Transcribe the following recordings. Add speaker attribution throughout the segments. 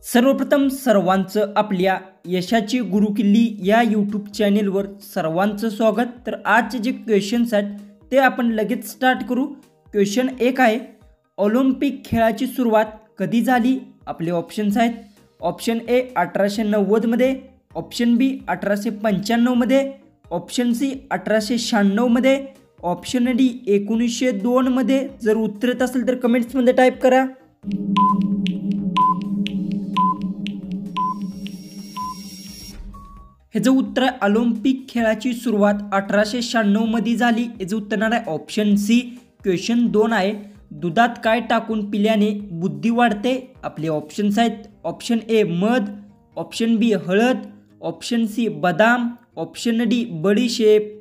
Speaker 1: सर्वप्रथम सर्वांचं आपल्या यशाची गुरुकिल्ली या यूट्यूब चॅनेलवर सर्वांचं स्वागत। तर आजचे जे क्वेश्चन्स आहेत ते आपण लगेच स्टार्ट करू। क्वेश्चन 1 आहे, ऑलिम्पिक खेळाची सुरुवात कधी झाली? आपले ऑप्शन्स आहेत, ऑप्शन ए 1890 मध्ये, ऑप्शन बी 1895 मध्ये, ऑप्शन सी 1896 मध्ये, ऑप्शन डी 1902 मध्ये। जर उत्तर येत असेल तर कमेंट्समध्ये टाईप करा। ह्याचं उत्तर आहे ऑलिम्पिक खेळाची सुरुवात 1896 मध्ये झाली। याचं उत्तर आहे ऑप्शन सी। क्वेश्चन 2 आहे, दुधात काय टाकून पिल्याने बुद्धी वाढते? आपले ऑप्शन्स आहेत, ऑप्शन ए मध, ऑप्शन बी हळद, ऑप्शन सी बदाम, ऑप्शन डी बडीशेप।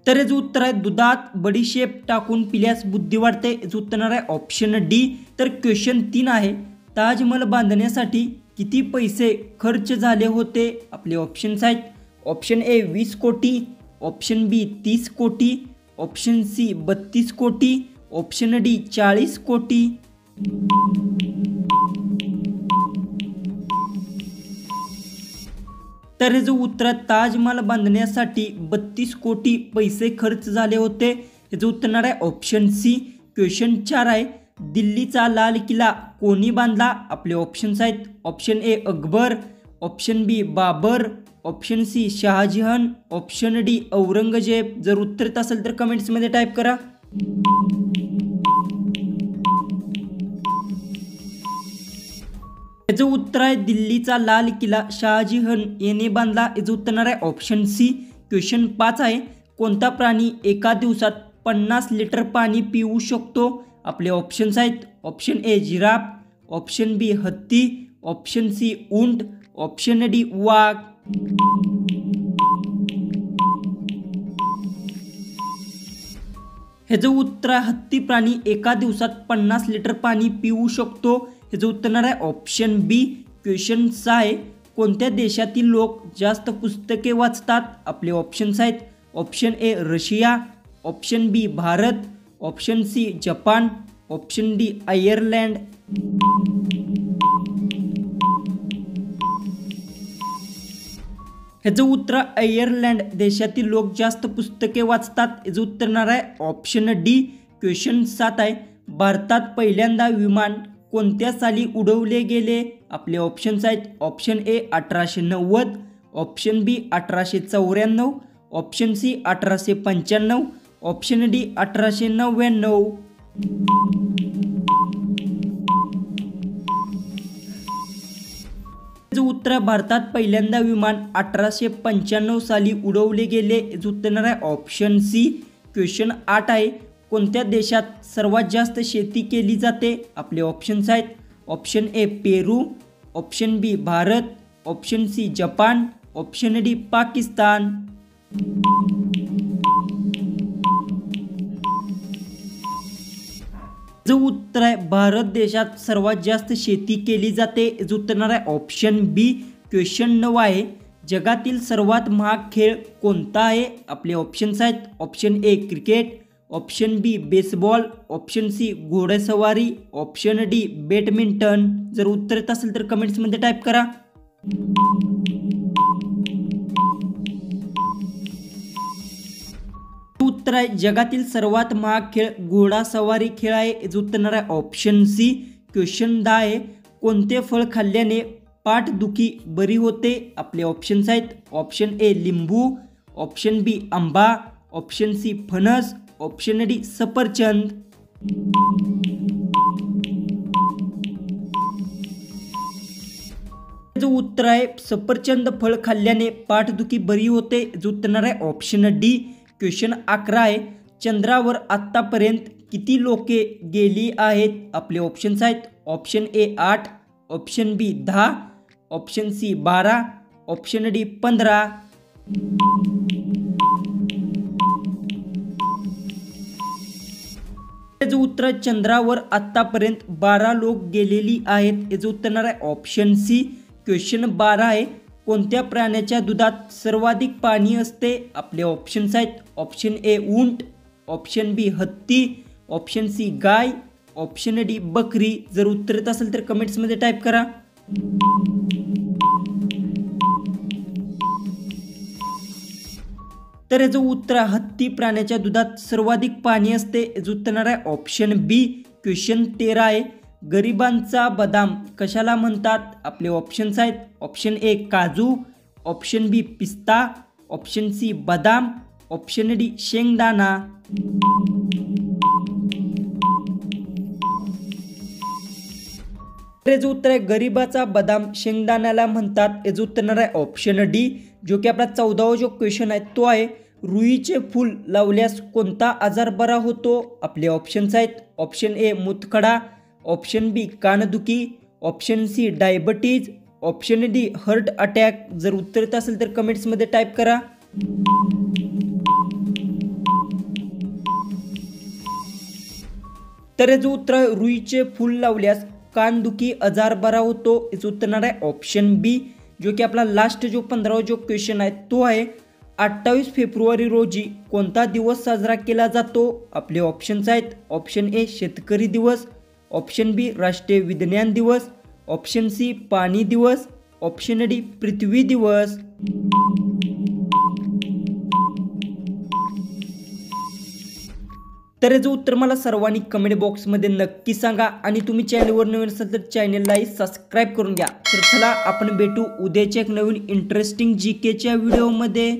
Speaker 1: तर याचं उत्तर आहे दुधात बडीशेप टाकून पिल्यास बुद्धी वाढते। याचं उत्तर आहे ऑप्शन डी। तर क्वेश्चन 3 आहे, ताजमहल बांधण्यासाठी किती पैसे खर्च झाले होते? आपले ऑप्शन्स आहेत, ऑप्शन ए 20 कोटी, ऑप्शन बी 30 कोटी, ऑप्शन सी 32 कोटी, ऑप्शन डी 40 कोटी। तर हे जो उत्तर ताजमहल बांधण्यासाठी 32 कोटी पैसे खर्च झाले होते। हे जो उत्तर आहे ऑप्शन सी। क्वेश्चन 4 आहे, दिल्लीचा लाल किल्ला कोणी बांधला? आपले ऑप्शन्स आहेत, option A Akbar, option B Babar, option C Shahjahan, option D Aurangzeb. जर उत्तर येत असेल तर कमेंट्समध्ये टाईप करा। याचं उत्तर आहे दिल्लीचा लाल किल्ला शहाजहान याने बांधला। याचं उत्तर आहे ऑप्शन सी। क्वेश्चन 5 आहे, कोणता प्राणी एका दिवसात 50 लिटर पाणी पिऊ शकतो? आपले ऑप्शन्स आहेत, ऑप्शन ए जिराफ, ऑप्शन बी हत्ती, ऑप्शन सी ऊंट, ऑप्शन डी वाघ। ह्याचं उत्तर आहे हत्ती प्राणी एका दिवसात 50 लिटर पाणी पिऊ शकतो। ह्याचं उत्तर आहे ऑप्शन बी। क्वेश्चन 6 आहे, कोणत्या देशातील लोक जास्त पुस्तके वाचतात? आपले ऑप्शन्स आहेत, option A Russia, option B Bharat, option C Japan, option D Ireland. ह्याचं उत्तर आयर्लंड देशातील लोक जास्त पुस्तके वाचतात। याचं उत्तर आहे ऑप्शन डी। क्वेश्चन 7 आहे, भारतात पहिल्यांदा विमान कोणत्या साली उडवले गेले? आपले ऑप्शन्स आहेत, option A 1890, option B 1894, option C 1895, option D 1899। उत्तर भारतात पहिल्यांदा विमान 1895 साली उडवले गेले। याचं उत्तर आहे ऑप्शन सी। क्वेश्चन 8 आहे, कोणत्या देशात सर्वात जास्त शेती केली जाते? आपले ऑप्शन्स आहेत, option A Peru, option B Bharat, option C Japan, option D Pakistan. जो उत्तर आहे भारत देशात सर्वात जास्त शेती केली जाते। याचं उत्तर आहे ऑप्शन बी। क्वेश्चन 9 आहे, जगातील सर्वात महाग खेळ कोणता आहे? आपले ऑप्शन्स आहेत, option A cricket, option B baseball, option C घोडेस्वारी, ऑप्शन डी बॅडमिंटन। जर उत्तर येत असेल तर कमेंट्समध्ये टाईप करा। उत्तर आहे जगातील सर्वात महाग खेळ घोडासवारी खेळ आहे। याचं उत्तर आहे ऑप्शन सी। क्वेश्चन 10 आहे, कोणते फळ खाल्ल्याने पाठदुखी बरी होते? आपले ऑप्शन्स आहेत, ऑप्शन ए लिंबू, ऑप्शन बी आंबा, ऑप्शन सी फणस, ऑप्शन डी सफरचंद। जो उत्तर आहे सफरचंद फळ खाल्ल्याने पाठदुखी बरी होते। याचं उत्तर आहे ऑप्शन डी। क्वेश्चन 11 आहे, चंद्रावर आतापर्यंत किती लोके गेली आहेत? आपले ऑप्शन्स आहेत, option A 8, option B 10, option C 12, option D 15। याचं उत्तर चंद्रावर आतापर्यंत 12 लोक गेलेली आहेत। याचं उत्तर आहे ऑप्शन सी। क्वेश्चन 12 आहे, कोणत्या प्राण्याच्या दुधात सर्वाधिक पाणी असते? आपले ऑप्शन्स आहेत, ऑप्शन ए ऊंट, ऑप्शन बी हत्ती, ऑप्शन सी गाय, ऑप्शन डी बकरी. जर उत्तर येत असेल तर कमेंट्समध्ये टाईप करा. तर याचं उत्तर हत्ती प्राण्याच्या दुधात सर्वाधिक पाणी असते. याचं उत्तर येणार आहे ऑप्शन बी. क्वेश्चन 13 आहे. गरिबांचा बदाम कशाला म्हणतात? आपले ऑप्शन्स आहेत. ऑप्शन ए काजू, ऑप्शन बी पिस्ता, ऑप्शन सी बदाम, ऑप्शन डी शेंगदाणा. याचं उत्तर आहे गरिबाचा बदाम शेंगदाण्याला म्हणतात. याचं उत्तर येणार आहे ऑप्शन डी. जो की आपला 14वा जो क्वेश्चन आहे तो आहे रुईचे फूल लावल्यास कोणता आजार बरा होतो? आपले ऑप्शन्स आहेत. ऑप्शन ए मूतखडा, ऑप्शन बी कानदुखी, option C diabetes, option D heart attack. जर उत्तर येत असेल तर कमेंट्समध्ये टाईप करा. तर याचं उत्तर आहे रुईचे फूल लावल्यास कानदुखी आजार बरा होतो. याचं उत्तर येणार आहे ऑप्शन बी. जो की आपला लास्ट जो 15वा जो क्वेश्चन आहे तो आहे 28 फेब्रुवारी रोजी कोणता दिवस साजरा केला जातो? आपले ऑप्शन्स आहेत. ऑप्शन ए शेतकरी दिवस, ऑप्शन बी राष्ट्रीय विज्ञान दिवस, ऑप्शन सी पाणी दिवस, ऑप्शन डी पृथ्वी दिवस. तर याचं उत्तर मला सर्वांनी कमेंट बॉक्समध्ये नक्की सांगा. आणि तुम्ही चॅनलवर नवीन असाल तर चॅनललाही सबस्क्राईब करून घ्या. तर चला आपण भेटू उद्याच्या एक नवीन इंटरेस्टिंग जीकेच्या व्हिडिओमध्ये.